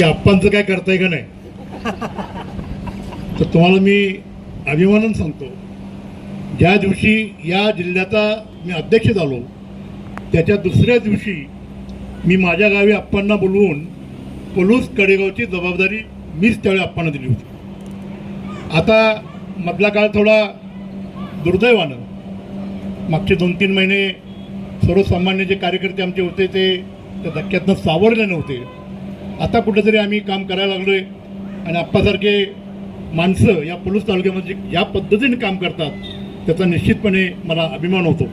की आप्पांचं काय करताय का नाही. तर तुम्हाला मी अभिमानानं सांगतो, ज्या दिवशी या जिल्ह्याचा मी अध्यक्ष झालो त्याच्या दुसऱ्या दिवशी मी माझ्या गावी आप्पांना बोलवून पलूस कडेगावची जबाबदारी मीच त्यावेळी आप्पांना दिली होती. आता मधला काळ थोडा दुर्दैवानं मागचे 2-3 महिने सर्वसामान्य जे कार्यकर्ते आमचे होते ते त्या धक्क्यातनं सावरले नव्हते. आता कुठेतरी आम्ही काम करायला लागलो आहे आणि आप्पासारखे माणसं या पलूस तालुक्यामध्ये या पद्धतीने काम करतात त्याचा निश्चितपणे मला अभिमान होतो.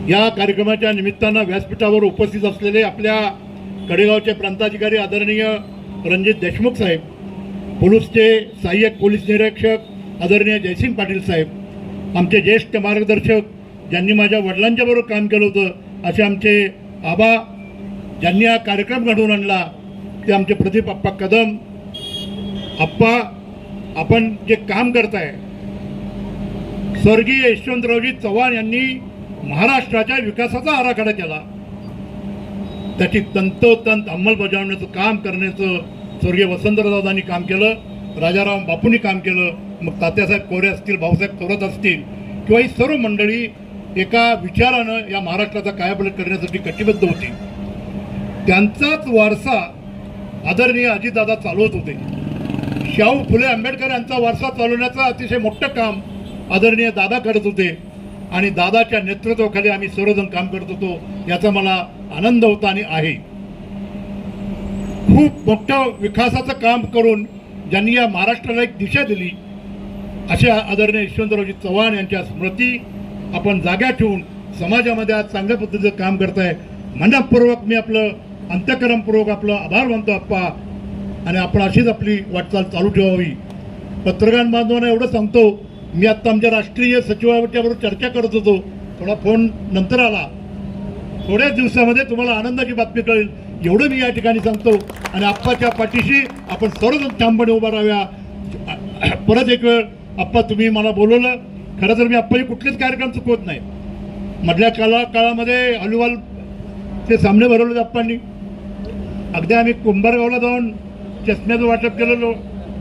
या कार्यक्रमाच्या निमित्तानं व्यासपीठावर उपस्थित असलेले आपल्या कडेगावचे प्रांताधिकारी आदरणीय रणजित देशमुख साहेब, पलूसचे सहाय्यक पोलीस निरीक्षक आदरणीय जयसिंग पाटील साहेब, आमचे ज्येष्ठ मार्गदर्शक ज्यांनी माझ्या वडिलांच्या बरोबर काम केलं होतं असे आमचे आबा ज्यांनी हा कार्यक्रम घडवून आणला ते आमचे प्रदीप आप्पा कदम. आप्पा, आपण जे काम करताय, स्वर्गीय यशवंतरावजी चव्हाण यांनी महाराष्ट्राच्या विकासाचा आराखडा केला, त्याची तंतोतंत अंमलबजावण्याचं काम करण्याचं स्वर्गीय वसंतरावदांनी काम केलं, राजाराम बापूंनी काम केलं, मग तात्यासाहेब कोरे असतील, भाऊसाहेब थोरात असतील किंवा ही सर्व मंडळी एका विचारानं या महाराष्ट्राचा कायापालट करण्यासाठी कटिबद्ध होती. त्यांचाच वारसा आदरणीय अजितदादा चालवत होते. शाहू फुले आंबेडकर यांचा वारसा चालवण्याचं अतिशय मोठं काम आदरणीय दादा करत होते आणि दादाच्या नेतृत्वाखाली आम्ही सर्वजण काम करत होतो. याचा मला आनंद होता आणि आहे. खूप मोठं विकासाचं काम करून ज्यांनी या महाराष्ट्राला एक दिशा दिली अशा आदरणीय यशवंतरावजी चव्हाण यांच्या स्मृती आपण जाग्या ठेवून समाजामध्ये आज चांगल्या पद्धतीचं काम करताय. मनपूर्वक मी आपलं अंतःकरणपूर्वक आपलं आभार मानतो आप्पा, आणि आपण अशीच आपली वाटचाल चालू ठेवावी. पत्रकार बांधवांना एवढं सांगतो, मी आत्ता आमच्या राष्ट्रीय सचिवाच्या बरोबर चर्चा करत होतो, थोडा फोन नंतर आला, थोड्याच दिवसामध्ये तुम्हाला आनंदाची बातमी कळेल एवढं मी या ठिकाणी सांगतो. आणि आप्पाच्या पाठीशी आपण सर्वजण ठामपणे उभा राहाव्या. परत एक वेळ आप्पा, तुम्ही मला बोलवलं, खरं तर मी आप्पाचे कुठलेच कार्यक्रम चुकवत नाही. मधल्या काळामध्ये हॉलीबॉलचे सामने भरवले आप्पांनी. अगदी आम्ही कुंभारगावला जाऊन चष्म्याचं वाटप केलं,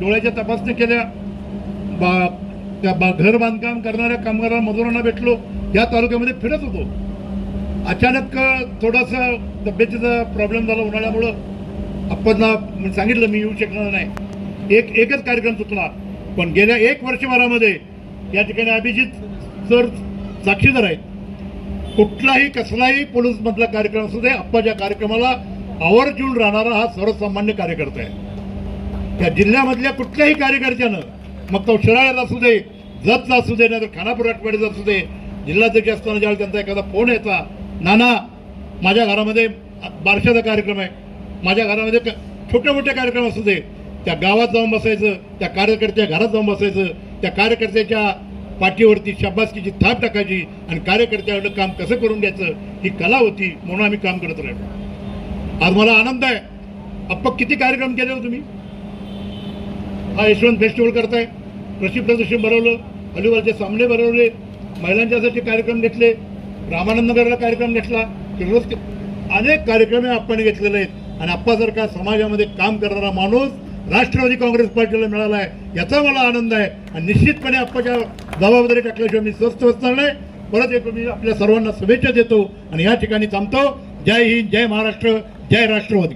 डोळ्याच्या तपासणी केल्या, घर बांधकाम करणाऱ्या कामगारांना मजुरांना भेटलो, या तालुक्यामध्ये फिरत होतो. अचानक थोडासा तब्येतीचा प्रॉब्लेम झाला उन्हाळ्यामुळं. आपण सांगितलं मी येऊ शकणार नाही. एकच कार्यक्रम चुकला, पण गेल्या 1 वर्षभरामध्ये या ठिकाणी अभिजित सर साक्षीदार आहेत. कुठलाही कसलाही पोलीसमधला कार्यक्रम असू दे, आप्पाच्या कार्यक्रमाला आवर्जून राहणारा हा सर्वसामान्य कार्यकर्ता आहे. त्या जिल्ह्यामधल्या कुठल्याही कार्यकर्त्यानं, मग तो शिराळ्याला असू दे, जतचा असू दे, नाही तर खानापूर आठवड्याचा असू दे, जिल्हाध्यक्ष असताना ज्यावेळी त्यांचा एखादा फोन यायचा, नाना माझ्या घरामध्ये बारशाचा कार्यक्रम आहे, माझ्या घरामध्ये छोटे मोठे कार्यक्रम असू दे, त्या गावात जाऊन बसायचं, त्या कार्यकर्त्या घरात जाऊन बसायचं, त्या कार्यकर्त्याच्या पाठीवरती शाबासकीची थाप टाकायची आणि कार्यकर्त्याकडं काम कसं करून घ्यायचं ही कला होती. म्हणून आम्ही काम करत राहिलो. आज मला आनंद आहे. आप्पा, किती कार्यक्रम केले हो तुम्ही. हा यशवंत फेस्टिवल करताय, कृषी प्रदर्शन भरवलं, हॉलीबॉलचे सामने भरवले, महिलांच्यासाठी कार्यक्रम घेतले, रामानंदनगरला कार्यक्रम घेतला, किर्लोस अनेक कार्यक्रम आपण घेतलेले आहेत. आणि आप्पासारखा समाजामध्ये काम करणारा माणूस राष्ट्रवादी काँग्रेस पार्टीला मिळाला आहे, याचा मला आनंद आहे. आणि निश्चितपणे आप्पाच्या जबाबदारी टाकल्याशिवाय मी स्वस्थ बसणार नाही. परत एक मी आपल्या सर्वांना शुभेच्छा देतो आणि या ठिकाणी थांबतो. जय हिंद, जय महाराष्ट्र, जय राष्ट्रवादी.